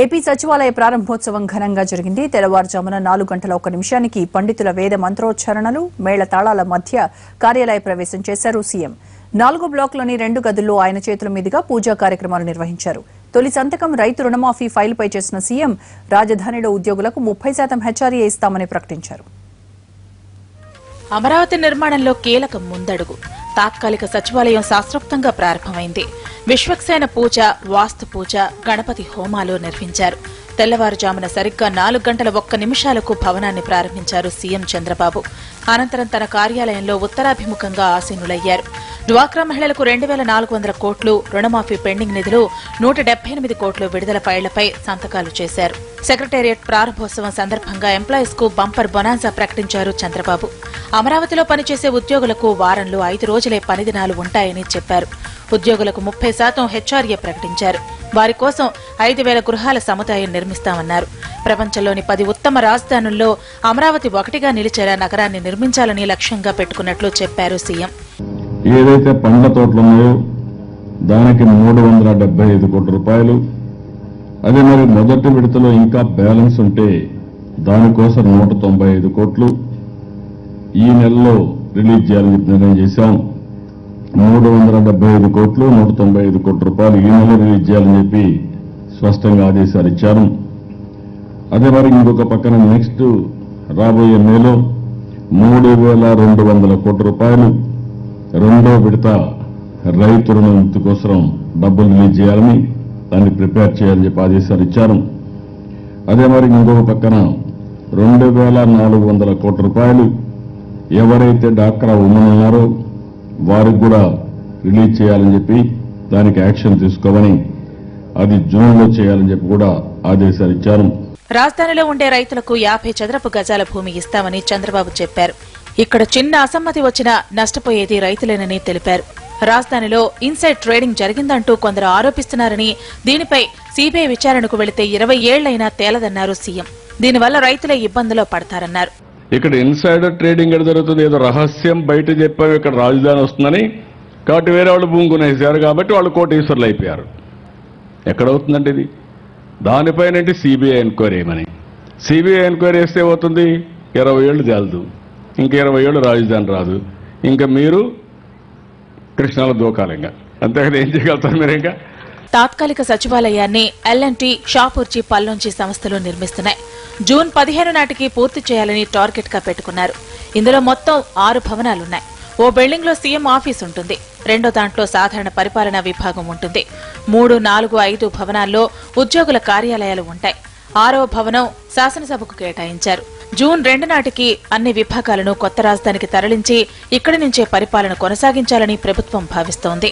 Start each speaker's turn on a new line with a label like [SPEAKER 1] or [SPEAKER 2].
[SPEAKER 1] AP సచివాలయ ప్రారంభోత్సవం ఘనంగా జరిగింది. తెల్లవారుజామున 4 గంటల 1 నిమిషానికి పండితుల వేద మంత్రోచ్చారణలు, మేళతాళాల మధ్య కార్యాలయ ప్రవేశం చేశారు సీఎం. 4 బ్లాక్లోని 2 గదుల్లో ఆయన చేతుల మీదుగా పూజా కార్యక్రమాలు నిర్వహించారు. తొలి సంతకం రైతు రుణమాఫీ ఫైలుపై చేసిన సీఎం రాజధానిలో ఉద్యోగులకు 30% హెచ్ఆర్ఏ ఇస్తామని ప్రకటించారు.
[SPEAKER 2] అమరావతి నిర్మాణంలో కీలక ముందడుగు. తాత్కాలిక సచివాలయం శాస్త్రోక్తంగా ప్రారంభమైంది. విశ్వక్సేన పూజ, వాస్తు పూజ, గణపతి హోమాలు నిర్వహించారు. తెల్లవారుజామున సరిగ్గా 4 గంటల 1 నిమిషాలకు భవనాన్ని ప్రారంభించారు సీఎం చంద్రబాబు. అనంతరం తన కార్యాలయంలో ఉత్తరాభిముఖంగా ఆసీనులయ్యారు. డ్వాక్రా మహిళలకు 2400 కోట్లు, రుణమాఫీ పెండింగ్ నిధులు 178 కోట్లు విడుదల ఫైళ్లపై సంతకాలు చేశారు. సెక్రటేరియట్ ప్రారంభోత్సవం సందర్భంగా ఎంప్లాయీస్ కు బంపర్ బొనాన్సా ప్రకటించారు చంద్రబాబు. అమరావతిలో పనిచేసే ఉద్యోగులకు వారంలో 5 రోజులే పని దినాలు ఉంటాయని చెప్పారు. ఉద్యోగులకు 30% హెచ్ఆర్ఏ ప్రకటించారు. వారి కోసం 5000 గృహాల సముదాయం నిర్మిస్తామన్నారు. ప్రపంచంలోని 10 ఉత్తమ రాజధానుల్లో అమరావతి ఒకటిగా నిలిచేలా నగరాన్ని నిర్మించాలని లక్ష్యంగా పెట్టుకున్నట్లు చెప్పారు సీఎం.
[SPEAKER 3] ఏదైతే పండ్ల తోటలున్నాయో దానికి 375 కోట్ల రూపాయలు, అదే మరి మొదటి విడతలో ఇంకా బ్యాలెన్స్ ఉంటే దానికోసం 195 కోట్లు ఈ నెలలో రిలీజ్ చేయాలని నిర్ణయం చేశాం. 375 కోట్లు, 195 కోట్ల రూపాయలు ఈ నెలలో రిలీజ్ చేయాలని చెప్పి స్పష్టంగా ఆదేశాలు ఇచ్చారు. అదే మరి ఇంకొక పక్కన నెక్స్ట్ రాబోయే నెలలో 3200 కోట్ల రూపాయలు రెండో విడత రైతు రుణమాఫీ కోసం డబ్బులు రిలీజ్ చేయాలని, దాన్ని ప్రిపేర్ చేయాలని చెప్పి ఆదేశాలు ఇచ్చారు. అదే మరి ఇంకొక పక్కన 2400 కోట్ల రూపాయలు ఎవరైతే డాక్రా ఉమెన్ ఉన్నారో వారికి కూడా రిలీజ్ చేయాలని చెప్పి దానికి యాక్షన్ తీసుకోమని, అది జూన్లో చేయాలని చెప్పి కూడా ఆదేశాలు ఇచ్చారు.
[SPEAKER 2] రాజధానిలో ఉండే రైతులకు 50 చదరపు గజాల భూమి ఇస్తామని చంద్రబాబు చెప్పారు. ఇక్కడ చిన్న అసమ్మతి వచ్చినా నష్టపోయేది రైతులేనని తెలిపారు. రాజధానిలో ఇన్సైడ్ ట్రేడింగ్ జరిగిందంటూ కొందరు ఆరోపిస్తున్నారని, దీనిపై సీబీఐ విచారణకు వెళితే 20 ఏళ్లైనా తేలదన్నారు సీఎం. దీనివల్ల రైతులే ఇబ్బందులో పడతారన్నారు.
[SPEAKER 3] ఇక్కడ ఇన్సైడర్ ట్రేడింగ్ జరుగుతుంది, ఏదో రహస్యం బయట చెప్పారు ఇక్కడ రాజధాని వస్తుందని, కాబట్టి వేరే వాళ్ళు భూమి కొనేసారు కాబట్టి వాళ్ళు కోటీశ్వర్లు అయిపోయారు. ఎక్కడవుతుందంటే ఇది దానిపైన సిబిఐ ఎంక్వైరీ ఏమని, సిబిఐ ఎంక్వైరీ వేస్తే అవుతుంది 20 ఏళ్ళు తేలదు, ఇంకా 20 ఏళ్ళు రాజధాని రాదు, ఇంకా మీరు కృష్ణాలో దూకాలింగా, అంతేకాదు ఏం చేయగలుగుతారు మీరు. ఇంకా
[SPEAKER 2] తాత్కాలిక సచివాలయాన్ని ఎల్ఎన్టీ, షాపూర్జీ, పల్లోంచి సంస్థలు నిర్మిస్తున్నాయి. జూన్ 15 నాటికి పూర్తి చేయాలని టార్గెట్ గా పెట్టుకున్నారు. ఇందులో మొత్తం 6 భవనాలున్నాయి. ఓ బిల్డింగ్ లో సీఎం ఆఫీస్ ఉంటుంది, రెండో దాంట్లో సాధారణ పరిపాలనా విభాగం ఉంటుంది. 3, 4, 5 భవనాల్లో ఉద్యోగుల కార్యాలయాలు ఉంటాయి. 6వ భవనం శాసనసభకు కేటాయించారు. జూన్ 2 నాటికి అన్ని విభాగాలను కొత్త రాజధానికి తరలించి ఇక్కడి నుంచే పరిపాలన కొనసాగించాలని ప్రభుత్వం భావిస్తోంది.